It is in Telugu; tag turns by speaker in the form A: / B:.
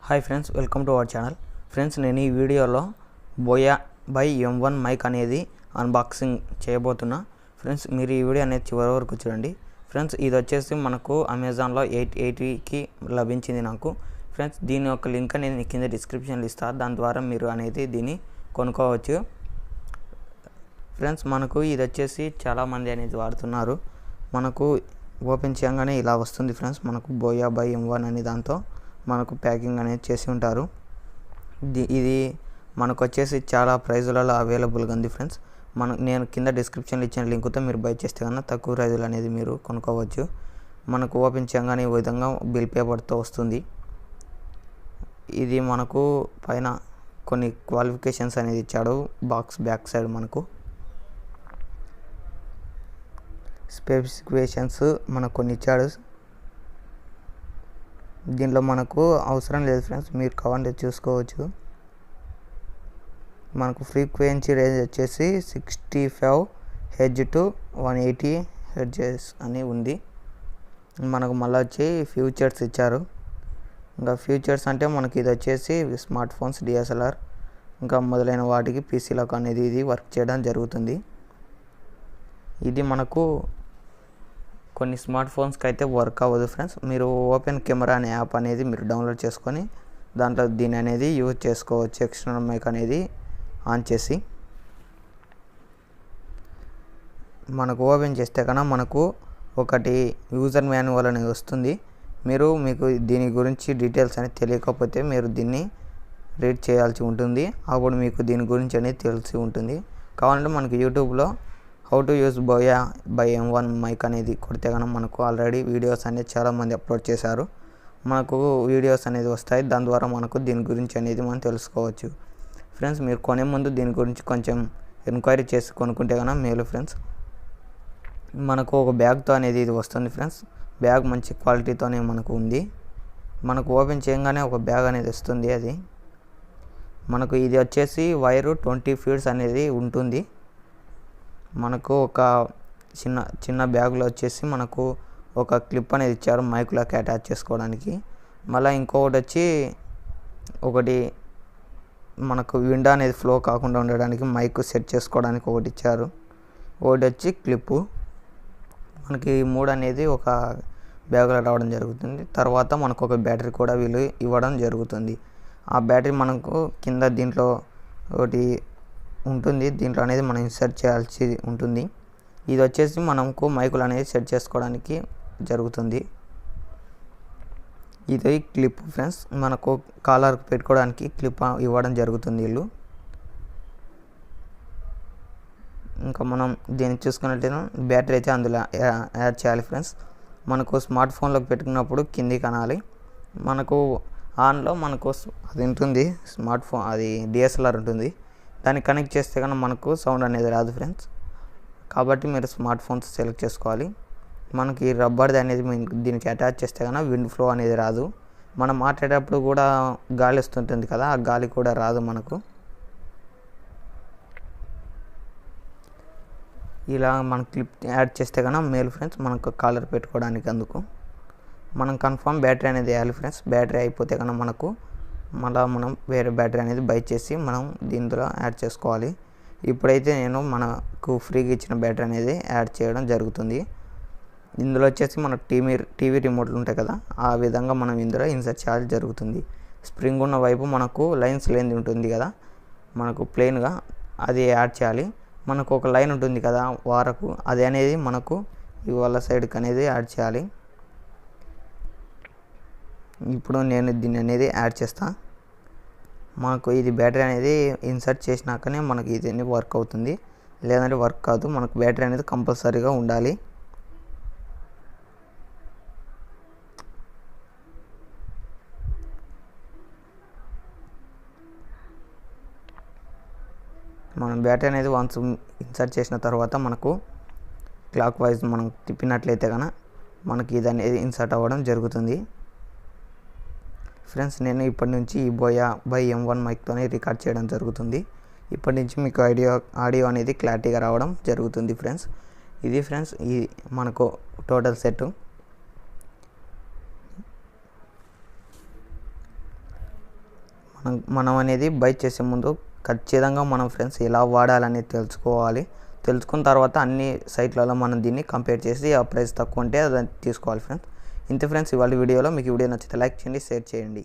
A: Hi friends, welcome to our channel. Friends, నేను ఈ వీడియోలో బోయా బై M1 మైక్ అనేది అన్బాక్సింగ్ చేయబోతున్నా. ఫ్రెండ్స్, మీరు ఈ వీడియో అనేది చివరి వరకు చూడండి. ఫ్రెండ్స్, ఇది వచ్చేసి మనకు అమెజాన్లో 880కి లభించింది నాకు. ఫ్రెండ్స్, దీని యొక్క లింక్ అనేది కింద డిస్క్రిప్షన్లో ఇస్తాను. దాని ద్వారా మీరు అనేది దీన్ని కొనుక్కోవచ్చు. ఫ్రెండ్స్, మనకు ఇది వచ్చేసి చాలామంది అనేది వాడుతున్నారు. మనకు ఓపెన్ చేయగానే ఇలా వస్తుంది. ఫ్రెండ్స్, మనకు బోయా బై M1 అనే దాంతో మనకు ప్యాకింగ్ అనేది చేసి ఉంటారు. ఇది మనకు వచ్చేసి చాలా ప్రైజులలో అవైలబుల్గా ఉంది. ఫ్రెండ్స్, నేను కింద డిస్క్రిప్షన్లో ఇచ్చిన లింక్తో మీరు బై చేస్తే కన్నా తక్కువ ప్రైజులు అనేది మీరు కొనుక్కోవచ్చు. మనకు ఓపెన్ చేయగానే ఈ విధంగా బిల్ పేపర్తో వస్తుంది. ఇది మనకు పైన కొన్ని క్వాలిఫికేషన్స్ అనేది ఇచ్చాడు. బాక్స్ బ్యాక్ సైడ్ మనకు స్పెసిఫికేషన్స్ మనకు కొన్ని ఇచ్చాడు. దీనిలో మనకు అవసరం లేదు ఫ్రెండ్స్, మీరు కావాలంటే చూసుకోవచ్చు. మనకు ఫ్రీక్వెన్సీ రేంజ్ వచ్చేసి 65 Hz to 180 Hz అని ఉంది. మనకు మళ్ళీ వచ్చి ఫ్యూచర్స్ ఇచ్చారు. ఇంకా ఫ్యూచర్స్ అంటే మనకి ఇది వచ్చేసి స్మార్ట్ ఫోన్స్, DSLR ఇంకా మొదలైన వాటికి PCలకు అనేది ఇది వర్క్ చేయడం జరుగుతుంది. ఇది మనకు కొన్ని స్మార్ట్ ఫోన్స్కి అయితే వర్క్ అవ్వదు. ఫ్రెండ్స్, మీరు ఓపెన్ కెమెరా అనే యాప్ అనేది మీరు డౌన్లోడ్ చేసుకొని దాంట్లో దీని అనేది యూజ్ చేసుకోవచ్చు. ఎక్స్టర్నల్ మైక్ అనేది ఆన్ చేసి మనకు ఓపెన్ చేస్తే కన్నా మనకు ఒకటి యూజర్ మాన్యువల్ అనేది వస్తుంది. మీకు దీని గురించి డీటెయిల్స్ అనేది తెలియకపోతే మీరు దీన్ని రీడ్ చేయాల్సి ఉంటుంది. అప్పుడు మీకు దీని గురించి అనేది తెలిసి ఉంటుంది. కావాలంటే మనకు యూట్యూబ్లో how to use Boya by M1 mic అనేది కొడితే కనుక మనకు ఆల్రెడీ వీడియోస్ అనేది చాలామంది అప్లోడ్ చేశారు. మనకు వీడియోస్ అనేది వస్తాయి. దాని ద్వారా మనకు దీని గురించి అనేది మనం తెలుసుకోవచ్చు. ఫ్రెండ్స్, మీరు కొనే ముందు దీని గురించి కొంచెం ఎంక్వైరీ చేసి కొనుక్కుంటే కనుక మేలు. ఫ్రెండ్స్, మనకు ఒక బ్యాగ్తో అనేది ఇది వస్తుంది. ఫ్రెండ్స్, బ్యాగ్ మంచి క్వాలిటీతోనే మనకు ఉంది. మనకు ఓపెన్ చేయగానే ఒక బ్యాగ్ అనేది వస్తుంది. అది మనకు ఇది వచ్చేసి వైరు 20 ఫీట్స్ అనేది ఉంటుంది. మనకు ఒక చిన్న బ్యాగ్లో వచ్చేసి మనకు ఒక క్లిప్ అనేది ఇచ్చారు మైక్లోకి అటాచ్ చేసుకోవడానికి. మళ్ళీ ఇంకొకటి వచ్చి ఒకటి మనకు విండో అనేది ఫ్లో కాకుండా ఉండడానికి మైక్ సెట్ చేసుకోవడానికి ఒకటి ఇచ్చారు. ఒకటి వచ్చి క్లిప్పు. మనకి 3 అనేది ఒక బ్యాగ్లో రావడం జరుగుతుంది. తర్వాత మనకు ఒక బ్యాటరీ కూడా వీళ్ళు ఇవ్వడం జరుగుతుంది. ఆ బ్యాటరీ మనకు కింద దీంట్లో ఒకటి ఉంటుంది. దీంట్లో అనేది మనం ఇన్సర్ట్ చేయాల్సి ఉంటుంది. ఇది వచ్చేసి మనకు మైకులు అనేది సెట్ చేసుకోవడానికి జరుగుతుంది. ఇది క్లిప్. ఫ్రెండ్స్, మనకు కాలర్ పెట్టుకోవడానికి క్లిప్ ఇవ్వడం జరుగుతుంది వీళ్ళు. ఇంకా మనం దీన్ని చూసుకున్నట్లయితే బ్యాటరీ అయితే అందులో యాడ్ చేయాలి. ఫ్రెండ్స్, మనకు స్మార్ట్ ఫోన్లోకి పెట్టుకున్నప్పుడు కిందికి అనాలి. మనకు ఆన్లో మనకు అది ఉంటుంది స్మార్ట్ ఫోన్, అది DSLR ఉంటుంది. దాన్ని కనెక్ట్ చేస్తే కనుక మనకు సౌండ్ అనేది రాదు. ఫ్రెండ్స్, కాబట్టి మీరు స్మార్ట్ ఫోన్స్ సెలెక్ట్ చేసుకోవాలి. మనకి రబ్బర్ది అనేది దీనికి అటాచ్ చేస్తే కనుక విండ్ ఫ్లో అనేది రాదు. మనం మాట్లాడేటప్పుడు కూడా గాలి వస్తుంటుంది కదా, ఆ గాలి కూడా రాదు మనకు. ఇలా మన క్లిప్ యాడ్ చేస్తే కనుక మేలు. ఫ్రెండ్స్, మనకు కాలర్ పెట్టుకోవడానికి అందుకు మనం కన్ఫర్మ్ బ్యాటరీ అనేది వేయాలి. ఫ్రెండ్స్, బ్యాటరీ అయిపోతే కనుక మనకు మళ్ళీ మనం వేరే బ్యాటరీ అనేది బై చేసి మనం దీంట్లో యాడ్ చేసుకోవాలి. ఇప్పుడైతే నేను మనకు ఫ్రీగా ఇచ్చిన బ్యాటరీ అనేది యాడ్ చేయడం జరుగుతుంది. ఇందులో వచ్చేసి మన టీవీ రిమోట్లు ఉంటాయి కదా, ఆ విధంగా మనం ఇందులో ఇన్సర్ట్ చేయాల్సి జరుగుతుంది. స్ప్రింగ్ ఉన్న వైపు మనకు లైన్స్ లేనిది ఉంటుంది కదా, మనకు ప్లెయిన్గా అది యాడ్ చేయాలి. మనకు ఒక లైన్ ఉంటుంది కదా వారకు, అది అనేది మనకు ఇవాళ సైడ్కి అనేది యాడ్ చేయాలి. ఇప్పుడు నేను దీన్ని అనేది యాడ్ చేస్తాను. మనకు ఇది బ్యాటరీ అనేది ఇన్సర్ట్ చేసినాకనే మనకి ఇది వర్క్ అవుతుంది, లేదంటే వర్క్ కాదు. మనకు బ్యాటరీ అనేది కంపల్సరీగా ఉండాలి. మనం బ్యాటరీ అనేది వన్స్ ఇన్సర్ట్ చేసిన తర్వాత మనకు క్లాక్ వైజ్ మనం తిప్పినట్లయితే కనుక మనకి ఇది అనేది ఇన్సర్ట్ అవ్వడం జరుగుతుంది. ఫ్రెండ్స్, నేను ఇప్పటి నుంచి ఈ బోయా బై M1 మైక్తోనే రికార్డ్ చేయడం జరుగుతుంది. ఇప్పటి నుంచి మీకు ఆడియో అనేది క్లారిటీగా రావడం జరుగుతుంది. ఫ్రెండ్స్, ఇది ఫ్రెండ్స్ ఈ మనకు టోటల్ సెట్. మనం అనేది బై చేసే ముందు ఖచ్చితంగా మనం ఫ్రెండ్స్ ఎలా వాడాలనేది తెలుసుకున్న తర్వాత అన్ని సైట్లలో మనం దీన్ని కంపేర్ చేసి ఆ ప్రైస్ తక్కువ ఉంటే అది తీసుకోవాలి ఫ్రెండ్స్. ఇంతే ఫ్రెండ్స్ ఇవాళ వీడియోలో. మీకు వీడియో నచ్చితే లైక్ చేయండి, షేర్ చేయండి.